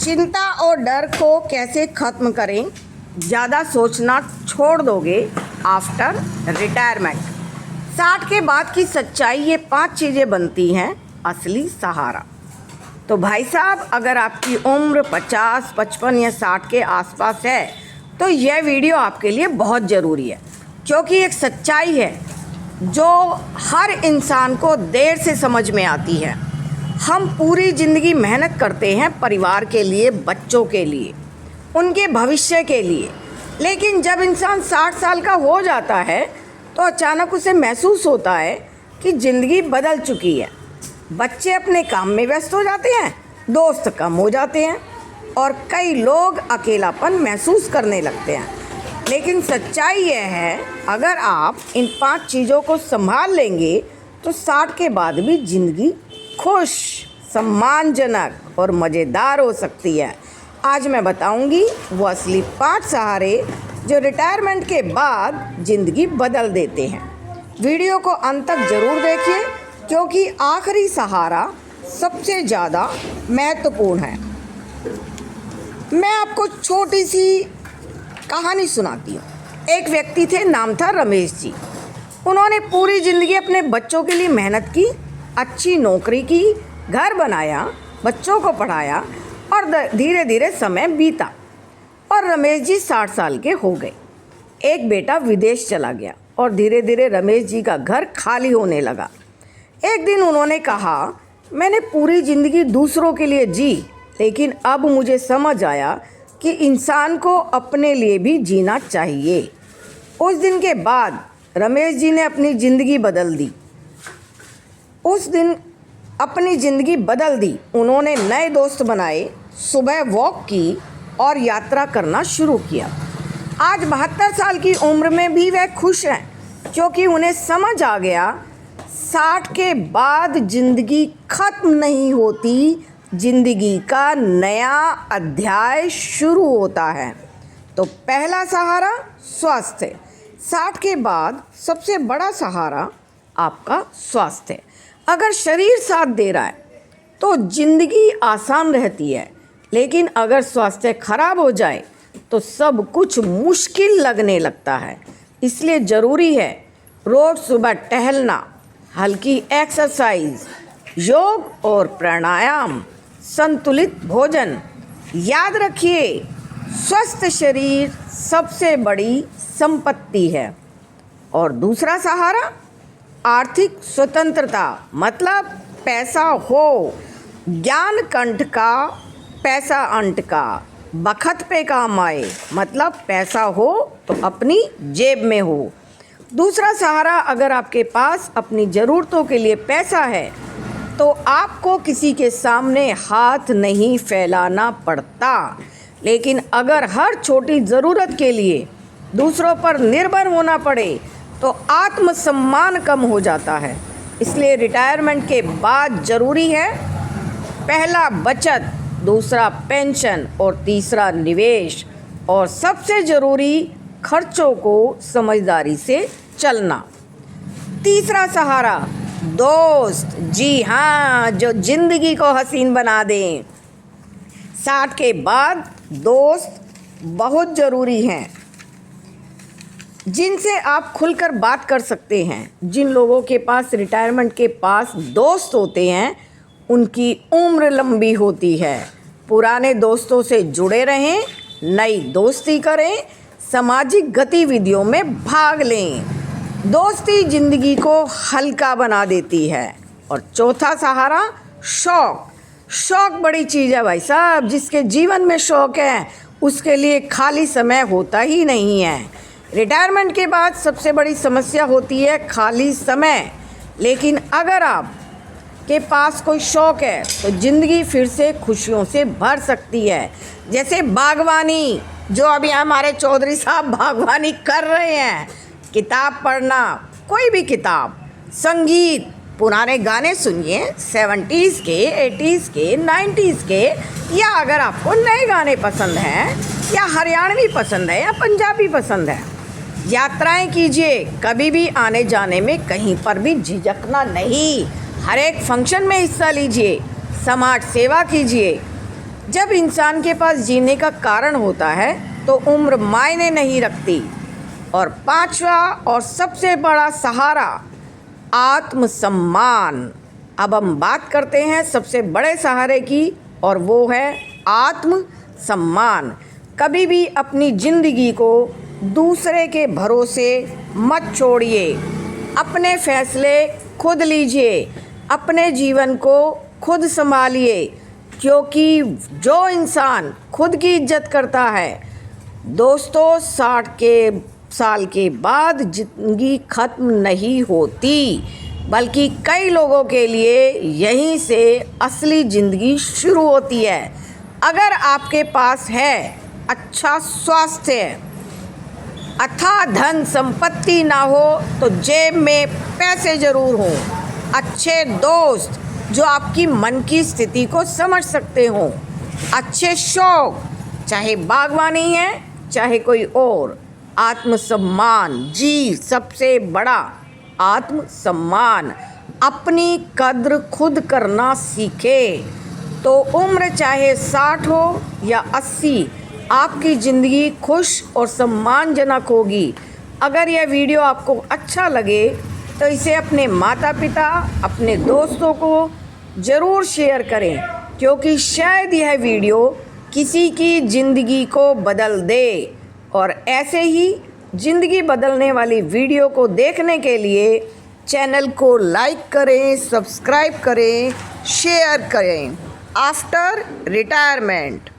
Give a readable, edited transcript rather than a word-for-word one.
चिंता और डर को कैसे खत्म करें? ज़्यादा सोचना छोड़ दोगे आफ्टर रिटायरमेंट। 60 के बाद की सच्चाई, ये 5 चीज़ें बनती हैं असली सहारा। तो भाई साहब, अगर आपकी उम्र 50, 55 या 60 के आसपास है तो यह वीडियो आपके लिए बहुत ज़रूरी है, क्योंकि एक सच्चाई है जो हर इंसान को देर से समझ में आती है। हम पूरी ज़िंदगी मेहनत करते हैं परिवार के लिए, बच्चों के लिए, उनके भविष्य के लिए, लेकिन जब इंसान 60 साल का हो जाता है तो अचानक उसे महसूस होता है कि ज़िंदगी बदल चुकी है। बच्चे अपने काम में व्यस्त हो जाते हैं, दोस्त कम हो जाते हैं और कई लोग अकेलापन महसूस करने लगते हैं। लेकिन सच्चाई यह है, अगर आप इन 5 चीज़ों को संभाल लेंगे तो 60 के बाद भी ज़िंदगी खुश, सम्मानजनक और मज़ेदार हो सकती है। आज मैं बताऊंगी वो असली 5 सहारे जो रिटायरमेंट के बाद ज़िंदगी बदल देते हैं। वीडियो को अंत तक ज़रूर देखिए, क्योंकि आखिरी सहारा सबसे ज़्यादा महत्वपूर्ण है। मैं आपको छोटी सी कहानी सुनाती हूँ। एक व्यक्ति थे, नाम था रमेश जी। उन्होंने पूरी ज़िंदगी अपने बच्चों के लिए मेहनत की, अच्छी नौकरी की, घर बनाया, बच्चों को पढ़ाया और धीरे धीरे समय बीता और रमेश जी 60 साल के हो गए। एक बेटा विदेश चला गया और धीरे धीरे रमेश जी का घर खाली होने लगा। एक दिन उन्होंने कहा, मैंने पूरी ज़िंदगी दूसरों के लिए जी, लेकिन अब मुझे समझ आया कि इंसान को अपने लिए भी जीना चाहिए। उस दिन के बाद रमेश जी ने अपनी ज़िंदगी बदल दी। उस दिन अपनी ज़िंदगी बदल दी। उन्होंने नए दोस्त बनाए, सुबह वॉक की और यात्रा करना शुरू किया। आज 72 साल की उम्र में भी वह खुश हैं, क्योंकि उन्हें समझ आ गया 60 के बाद ज़िंदगी खत्म नहीं होती, ज़िंदगी का नया अध्याय शुरू होता है। तो पहला सहारा स्वास्थ्य। 60 के बाद सबसे बड़ा सहारा आपका स्वास्थ्य है। अगर शरीर साथ दे रहा है तो ज़िंदगी आसान रहती है, लेकिन अगर स्वास्थ्य खराब हो जाए तो सब कुछ मुश्किल लगने लगता है। इसलिए ज़रूरी है रोज़ सुबह टहलना, हल्की एक्सरसाइज, योग और प्राणायाम, संतुलित भोजन। याद रखिए, स्वस्थ शरीर सबसे बड़ी संपत्ति है। और दूसरा सहारा आर्थिक स्वतंत्रता, मतलब पैसा हो, ज्ञान कंठ का पैसा अंट का, बखत पे काम आए, मतलब पैसा हो तो अपनी जेब में हो। दूसरा सहारा, अगर आपके पास अपनी ज़रूरतों के लिए पैसा है तो आपको किसी के सामने हाथ नहीं फैलाना पड़ता, लेकिन अगर हर छोटी ज़रूरत के लिए दूसरों पर निर्भर होना पड़े तो आत्मसम्मान कम हो जाता है। इसलिए रिटायरमेंट के बाद ज़रूरी है पहला बचत, दूसरा पेंशन और तीसरा निवेश, और सबसे ज़रूरी खर्चों को समझदारी से चलना। तीसरा सहारा दोस्त। जी हाँ, जो ज़िंदगी को हसीन बना दें। 60 के बाद दोस्त बहुत ज़रूरी हैं, जिनसे आप खुलकर बात कर सकते हैं। जिन लोगों के पास रिटायरमेंट के पास दोस्त होते हैं उनकी उम्र लंबी होती है। पुराने दोस्तों से जुड़े रहें, नई दोस्ती करें, सामाजिक गतिविधियों में भाग लें। दोस्ती ज़िंदगी को हल्का बना देती है। और चौथा सहारा शौक़। शौक़ बड़ी चीज़ है भाई साहब। जिसके जीवन में शौक़ है उसके लिए खाली समय होता ही नहीं है। रिटायरमेंट के बाद सबसे बड़ी समस्या होती है खाली समय, लेकिन अगर आप के पास कोई शौक़ है तो ज़िंदगी फिर से खुशियों से भर सकती है। जैसे बागवानी, जो अभी हमारे चौधरी साहब बागवानी कर रहे हैं, किताब पढ़ना, कोई भी किताब, संगीत, पुराने गाने सुनिए, 70s के, 80s के, 90s के, या अगर आपको नए गाने पसंद हैं या हरियाणवी पसंद है या पंजाबी पसंद है। यात्राएं कीजिए, कभी भी आने जाने में कहीं पर भी झिझकना नहीं। हर एक फंक्शन में हिस्सा लीजिए, समाज सेवा कीजिए। जब इंसान के पास जीने का कारण होता है तो उम्र मायने नहीं रखती। और पांचवा और सबसे बड़ा सहारा आत्मसम्मान। अब हम बात करते हैं सबसे बड़े सहारे की, और वो है आत्मसम्मान। कभी भी अपनी ज़िंदगी को दूसरे के भरोसे मत छोड़िए। अपने फैसले खुद लीजिए, अपने जीवन को खुद संभालिए, क्योंकि जो इंसान खुद की इज्जत करता है दोस्तों, 60 साल के बाद ज़िंदगी ख़त्म नहीं होती, बल्कि कई लोगों के लिए यहीं से असली ज़िंदगी शुरू होती है। अगर आपके पास है अच्छा स्वास्थ्य, अथाह धन संपत्ति ना हो तो जेब में पैसे ज़रूर हों, अच्छे दोस्त जो आपकी मन की स्थिति को समझ सकते हों, अच्छे शौक, चाहे बागवानी है चाहे कोई और, आत्मसम्मान, जी सबसे बड़ा आत्मसम्मान। अपनी कद्र खुद करना सीखे तो उम्र चाहे 60 हो या 80, आपकी ज़िंदगी खुश और सम्मानजनक होगी। अगर यह वीडियो आपको अच्छा लगे तो इसे अपने माता पिता, अपने दोस्तों को ज़रूर शेयर करें, क्योंकि शायद यह वीडियो किसी की ज़िंदगी को बदल दे। और ऐसे ही ज़िंदगी बदलने वाली वीडियो को देखने के लिए चैनल को लाइक करें, सब्सक्राइब करें, शेयर करें। After retirement.